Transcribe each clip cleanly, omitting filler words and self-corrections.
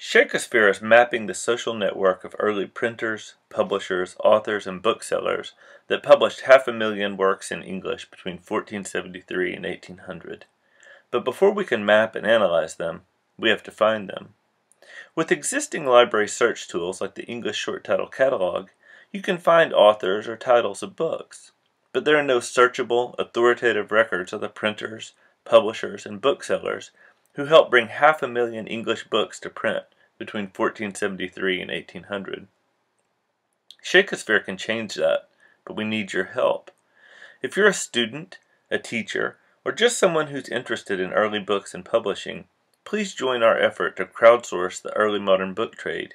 Shakeosphere is mapping the social network of early printers, publishers, authors, and booksellers that published 500,000 works in English between 1473 and 1800. But before we can map and analyze them, we have to find them. With existing library search tools like the English Short Title Catalog, you can find authors or titles of books, but there are no searchable, authoritative records of the printers, publishers, and booksellers who helped bring 500,000 English books to print between 1473 and 1800. Shakeosphere can change that, but we need your help. If you're a student, a teacher, or just someone who's interested in early books and publishing, please join our effort to crowdsource the early modern book trade.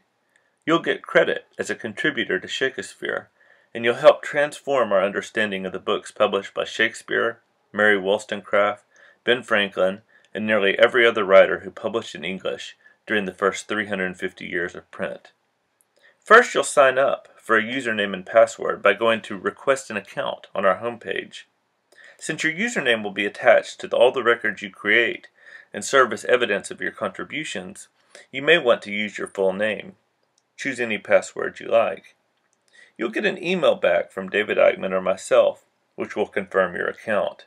You'll get credit as a contributor to Shakeosphere, and you'll help transform our understanding of the books published by Shakespeare, Mary Wollstonecraft, Ben Franklin, and nearly every other writer who published in English during the first 350 years of print. First, you'll sign up for a username and password by going to Request an Account on our homepage. Since your username will be attached to all the records you create and serve as evidence of your contributions, you may want to use your full name. Choose any password you like. You'll get an email back from David Eichmann or myself, which will confirm your account.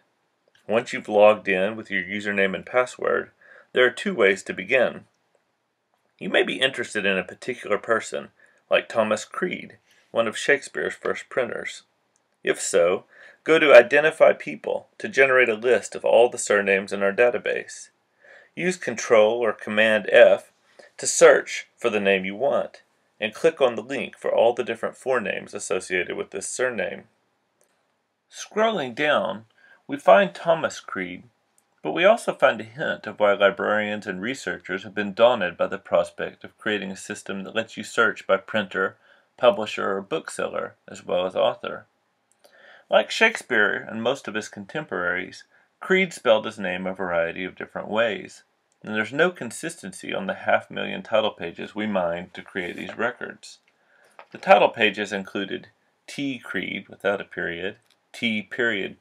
Once you've logged in with your username and password, there are two ways to begin. You may be interested in a particular person, like Thomas Creed, one of Shakespeare's first printers. If so, go to Identify People to generate a list of all the surnames in our database. Use Ctrl or Command F to search for the name you want, and click on the link for all the different forenames associated with this surname. Scrolling down, we find Thomas Creed, but we also find a hint of why librarians and researchers have been daunted by the prospect of creating a system that lets you search by printer, publisher, or bookseller, as well as author. Like Shakespeare and most of his contemporaries, Creed spelled his name a variety of different ways, and there's no consistency on the 500,000 title pages we mined to create these records. The title pages included T. Creed without a period, T. Creed,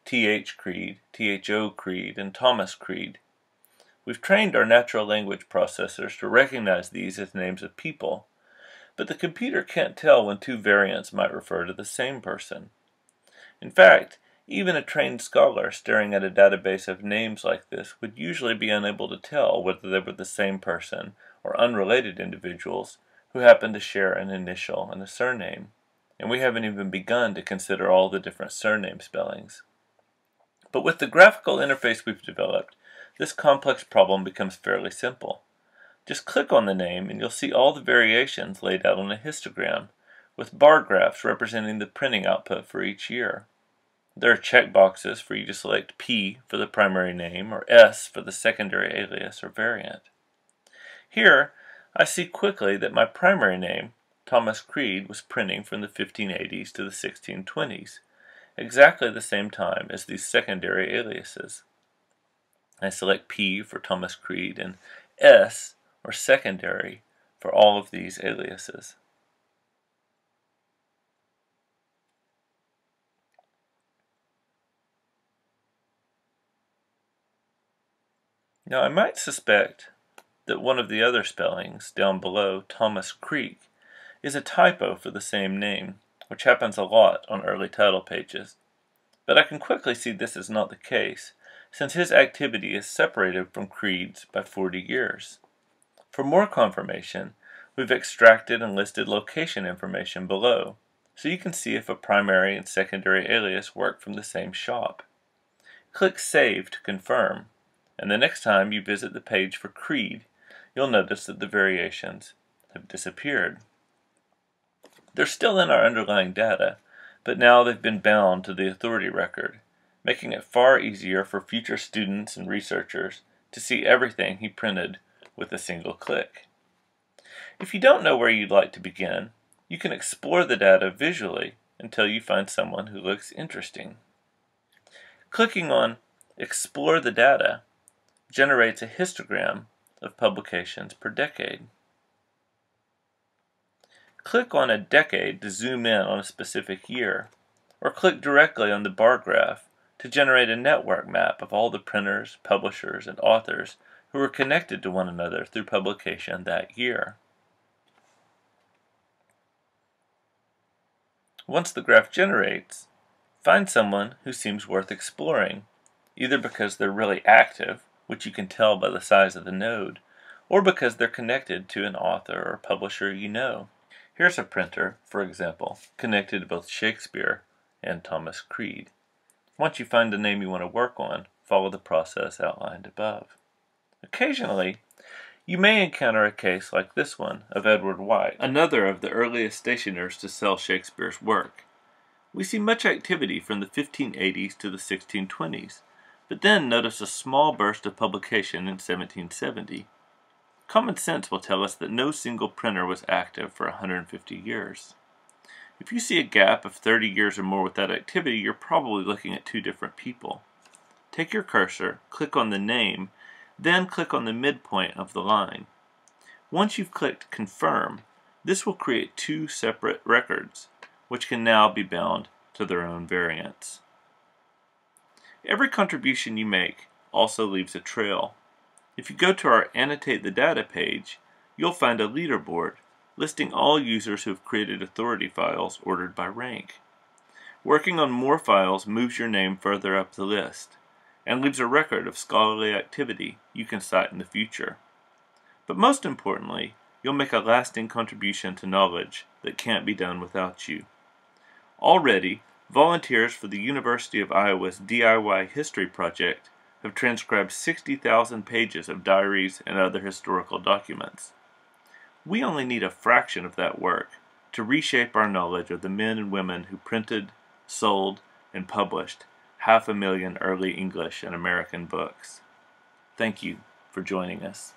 Th. Creed, Tho. Creed, and Thomas Creed. We've trained our natural language processors to recognize these as names of people, but the computer can't tell when two variants might refer to the same person. In fact, even a trained scholar staring at a database of names like this would usually be unable to tell whether they were the same person or unrelated individuals who happen to share an initial and a surname. And we haven't even begun to consider all the different surname spellings. But with the graphical interface we've developed, this complex problem becomes fairly simple. Just click on the name and you'll see all the variations laid out on a histogram, with bar graphs representing the printing output for each year. There are checkboxes for you to select P for the primary name or S for the secondary alias or variant. Here, I see quickly that my primary name, Thomas Creed, was printing from the 1580s to the 1620s, exactly the same time as these secondary aliases. I select P for Thomas Creed and S, or secondary, for all of these aliases. Now I might suspect that one of the other spellings down below, Thomas Creek, is a typo for the same name, which happens a lot on early title pages. But I can quickly see this is not the case, since his activity is separated from Creed's by 40 years. For more confirmation, we've extracted and listed location information below, so you can see if a primary and secondary alias work from the same shop. Click Save to confirm, and the next time you visit the page for Creed, you'll notice that the variations have disappeared. They're still in our underlying data, but now they've been bound to the authority record, making it far easier for future students and researchers to see everything he printed with a single click. If you don't know where you'd like to begin, you can explore the data visually until you find someone who looks interesting. Clicking on Explore the Data generates a histogram of publications per decade. Click on a decade to zoom in on a specific year, or click directly on the bar graph to generate a network map of all the printers, publishers, and authors who were connected to one another through publication that year. Once the graph generates, find someone who seems worth exploring, either because they're really active, which you can tell by the size of the node, or because they're connected to an author or publisher you know. Here's a printer, for example, connected to both Shakespeare and Thomas Creed. Once you find the name you want to work on, follow the process outlined above. Occasionally, you may encounter a case like this one of Edward White, another of the earliest stationers to sell Shakespeare's work. We see much activity from the 1580s to the 1620s, but then notice a small burst of publication in 1770. Common sense will tell us that no single printer was active for 150 years. If you see a gap of 30 years or more without activity, you're probably looking at two different people. Take your cursor, click on the name, then click on the midpoint of the line. Once you've clicked Confirm, this will create two separate records, which can now be bound to their own variants. Every contribution you make also leaves a trail. If you go to our Annotate the Data page, you'll find a leaderboard listing all users who have created authority files ordered by rank. Working on more files moves your name further up the list and leaves a record of scholarly activity you can cite in the future. But most importantly, you'll make a lasting contribution to knowledge that can't be done without you. Already, volunteers for the University of Iowa's DIY History Project have transcribed 60,000 pages of diaries and other historical documents. We only need a fraction of that work to reshape our knowledge of the men and women who printed, sold, and published 500,000 early English and American books. Thank you for joining us.